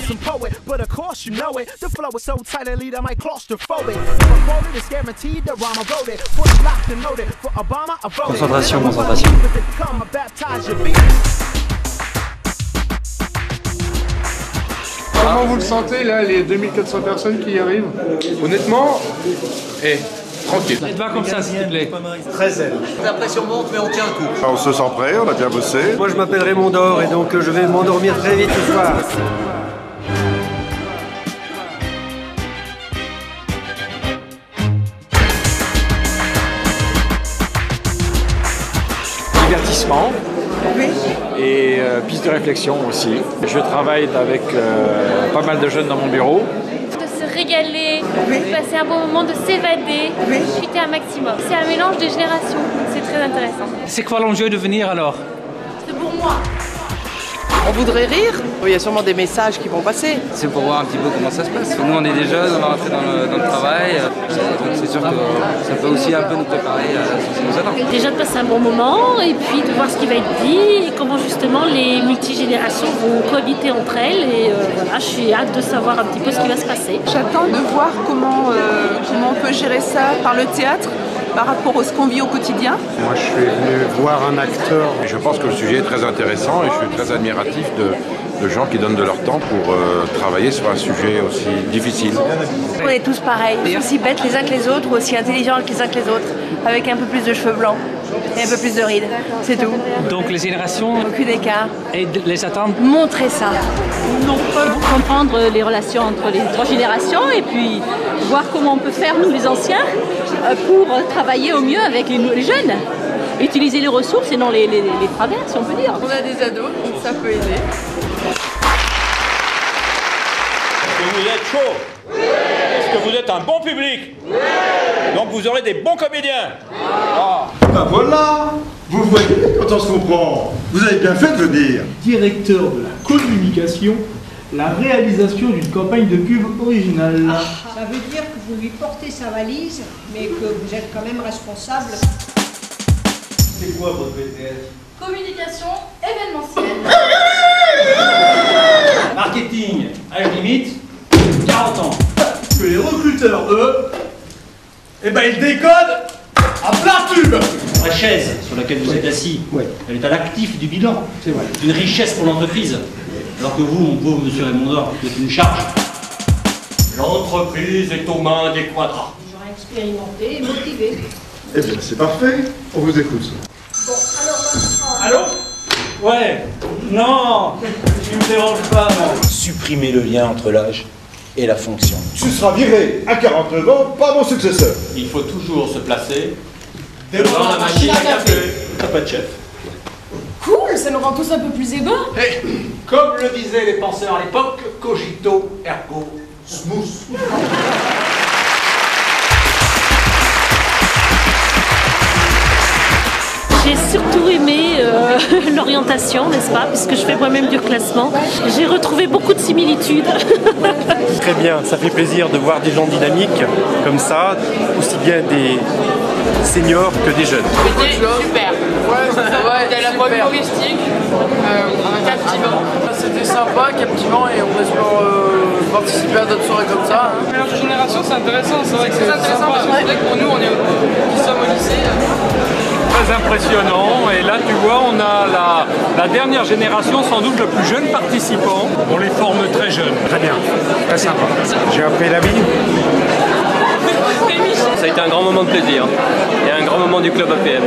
awesome poet, but of course you know it. The flow is so tight and lead, I might claustrophobic. If I quote it, it's guaranteed the rhyme I wrote it. Fully locked and loaded. For Obama, I voted. Concentration, concentration. Comment vous le sentez là, les 2400 personnes qui y arrivent? Honnêtement, tranquille. Faites-toi comme ça s'il te plaît. Très zen. La pression monte mais on tient le coup. On se sent prêt, on a bien bossé. Moi je m'appelle Raymond Dor et donc je vais m'endormir très vite ce soir. Divertissement et piste de réflexion aussi. Je travaille avec pas mal de jeunes dans mon bureau. De se régaler, de passer un bon moment, de s'évader, de profiter un maximum. C'est un mélange de générations, c'est très intéressant. C'est quoi l'enjeu de venir alors? C'est pour moi. On voudrait rire. Il y a sûrement des messages qui vont passer. C'est pour voir un petit peu comment ça se passe. Nous on est des jeunes, on va rentrer dans le travail. Donc c'est sûr que ça peut aussi un peu nous préparer à ce qui nous attend. Déjà de passer un bon moment et puis de voir ce qui va être dit et comment justement les multigénérations vont cohabiter entre elles. Et voilà, je suis hâte de savoir un petit peu ce qui va se passer. J'attends de voir comment on peut gérer ça par le théâtre, par rapport à ce qu'on vit au quotidien. Moi, je suis venu voir un acteur. Je pense que le sujet est très intéressant et je suis très admiratif de gens qui donnent de leur temps pour travailler sur un sujet aussi difficile. On est tous pareils, aussi bêtes les uns que les autres ou aussi intelligents les uns que les autres, avec un peu plus de cheveux blancs et un peu plus de rides, c'est tout. Donc les générations... Aucun écart. Et les attentes? Montrer ça. Non, comprendre les relations entre les trois générations et puis voir comment on peut faire, nous les anciens, pour travailler au mieux avec les jeunes. Utiliser les ressources et non les travers, si on peut dire. On a des ados, donc ça peut aider. Est-ce que vous êtes chaud? Oui. Est-ce que vous êtes un bon public? Oui. Donc vous aurez des bons comédiens. Ah. Ben voilà. Vous voyez quand on se comprend. Vous avez bien fait de venir. Directeur de la communication, la réalisation d'une campagne de pub originale. Ça veut dire que vous lui portez sa valise, mais que vous êtes quand même responsable. C'est quoi votre BTS? Communication événementielle. Marketing, à la limite, 40 ans. Que les recruteurs, eux, eh ben ils décodent à plein tube. La chaise sur laquelle vous êtes assis, elle est à l'actif du bilan. C'est vrai. C'est une richesse pour l'entreprise. Alors que vous, mon pauvre monsieur Raymond Dor, vous êtes une charge. L'entreprise est aux mains des quadras. J'aurais expérimenté et motivé. Eh bien, c'est parfait. On vous écoute. Bon, alors... Allô? Ouais. Non, je ne me dérange pas. Supprimer le lien entre l'âge et la fonction. Tu seras viré à 49 ans par mon successeur. Il faut toujours se placer devant la machine à café. T'as pas de chef. Cool, ça nous rend tous un peu plus égaux. Et comme le disaient les penseurs à l'époque, cogito ergo smooth. J'ai surtout aimé l'orientation, n'est-ce pas, puisque je fais moi-même du reclassement. J'ai retrouvé beaucoup de similitudes. Très bien, ça fait plaisir de voir des gens dynamiques comme ça, aussi bien des seniors que des jeunes. C'était super. C'était la voie humoristique, captivant. C'était sympa, captivant et on espère participer à d'autres soirées comme ça. Mélange de génération, c'est intéressant. C'est vrai que c'est intéressant parce que c'est vrai que pour nous, qui sommes au lycée. Très impressionnant et là tu vois on a la dernière génération, sans doute le plus jeune participant. On les forme très jeunes. Très bien, très sympa. J'ai appris la vie. Ça a été un grand moment de plaisir et un grand moment du club APM.